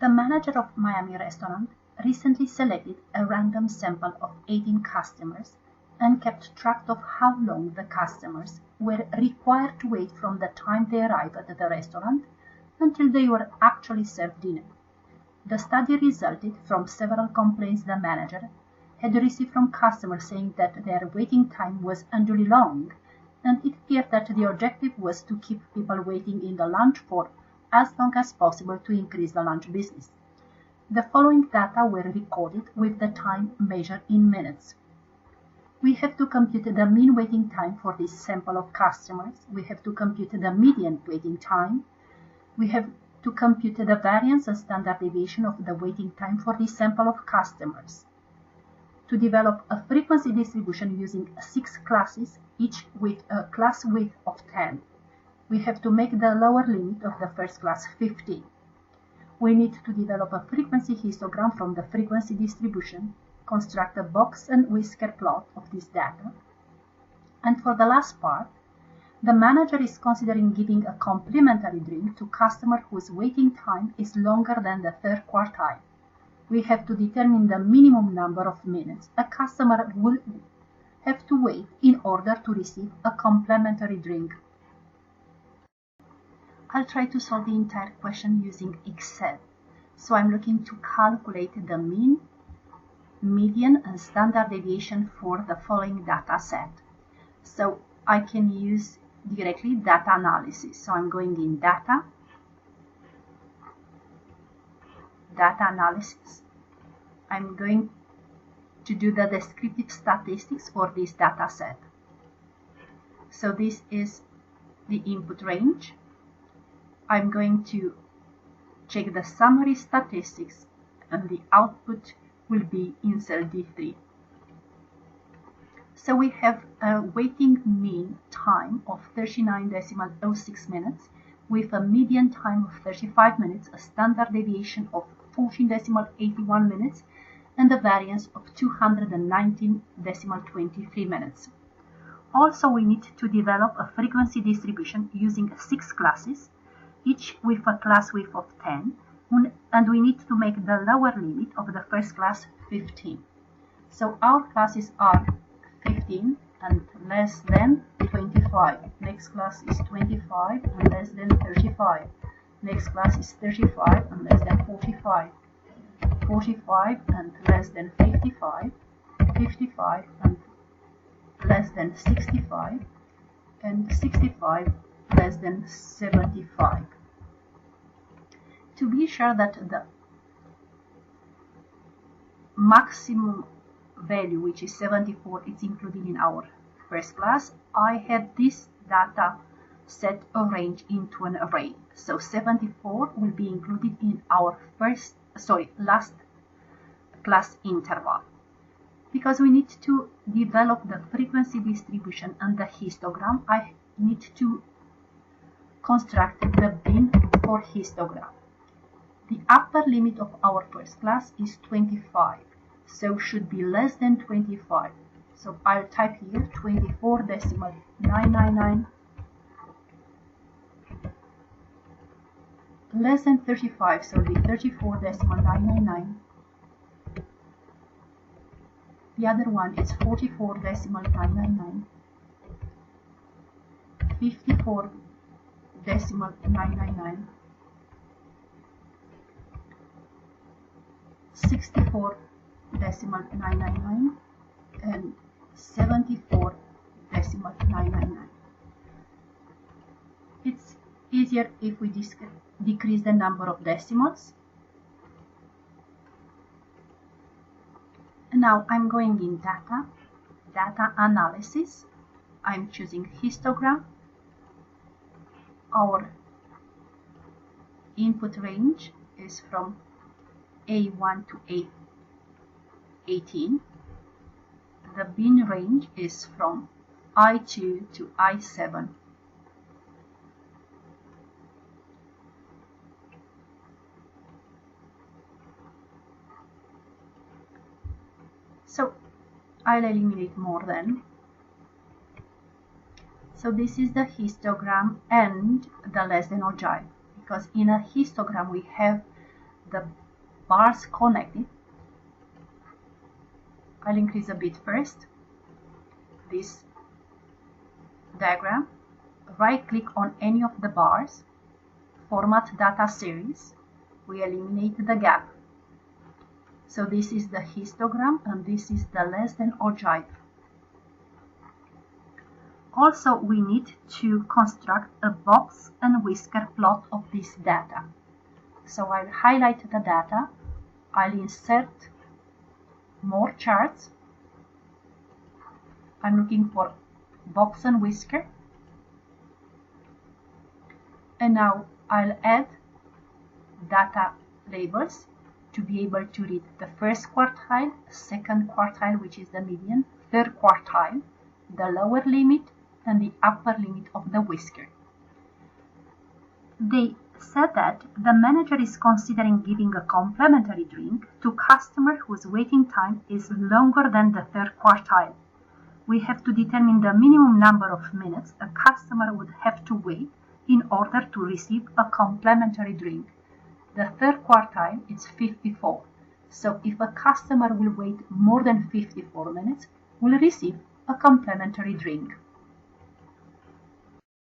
The manager of Miami restaurant recently selected a random sample of 18 customers and kept track of how long the customers were required to wait from the time they arrived at the restaurant until they were actually served dinner. The study resulted from several complaints the manager had received from customers saying that their waiting time was unduly long, and it appeared that the objective was to keep people waiting in the lunch for as long as possible to increase the lunch business. The following data were recorded with the time measured in minutes. We have to compute the mean waiting time for this sample of customers. We have to compute the median waiting time. We have to compute the variance and standard deviation of the waiting time for this sample of customers. To develop a frequency distribution using 6 classes, each with a class width of 10, we have to make the lower limit of the first class 15. We need to develop a frequency histogram from the frequency distribution, construct a box and whisker plot of this data, and for the last part, the manager is considering giving a complimentary drink to customers whose waiting time is longer than the third quartile. We have to determine the minimum number of minutes a customer will have to wait in order to receive a complimentary drink. I'll try to solve the entire question using Excel. So I'm looking to calculate the mean, median, and standard deviation for the following data set. So I can use directly data analysis. So I'm going in data analysis. I'm going to do the descriptive statistics for this data set. So this is the input range. I'm going to check the summary statistics, and the output will be in cell D3. So we have a waiting mean time of 39.06 minutes with a median time of 35 minutes, a standard deviation of 14.81 minutes, and a variance of 219.23 minutes. Also, we need to develop a frequency distribution using 6 classes, each with a class width of 10, and we need to make the lower limit of the first class 15. So our classes are 15 and less than 25. Next class is 25 and less than 35. Next class is 35 and less than 45. 45 and less than 55. 55 and less than 65. And 65 less than 75. To be sure that the maximum value, which is 74, is included in our first class, I have this data set arranged into an array. So 74 will be included in our last class interval. Because we need to develop the frequency distribution and the histogram, I need to construct the bin for histogram. The upper limit of our first class is 25, so should be less than 25. So I'll type here 24.999 less than 35, so the 34.999. The other one is 44.999, 54.999, 64.999, and 74.999. It's easier if we decrease the number of decimals. Now I'm going in data analysis. I'm choosing histogram. Our input range is from A1 to A18. The bin range is from I2 to I7. So I'll eliminate more than. So this is the histogram and the less than ogive, because in a histogram we have the bars connected. I'll increase a bit first this diagram, right click on any of the bars, format data series, we eliminate the gap. So this is the histogram and this is the less than ogive. Also, we need to construct a box and whisker plot of this data. So I'll highlight the data, I'll insert more charts, I'm looking for box and whisker, and now I'll add data labels to be able to read the first quartile, second quartile, which is the median, third quartile, the lower limit, and the upper limit of the whisker. They said that the manager is considering giving a complimentary drink to customer whose waiting time is longer than the third quartile. We have to determine the minimum number of minutes a customer would have to wait in order to receive a complimentary drink. The third quartile is 54. So if a customer will wait more than 54 minutes, will receive a complimentary drink.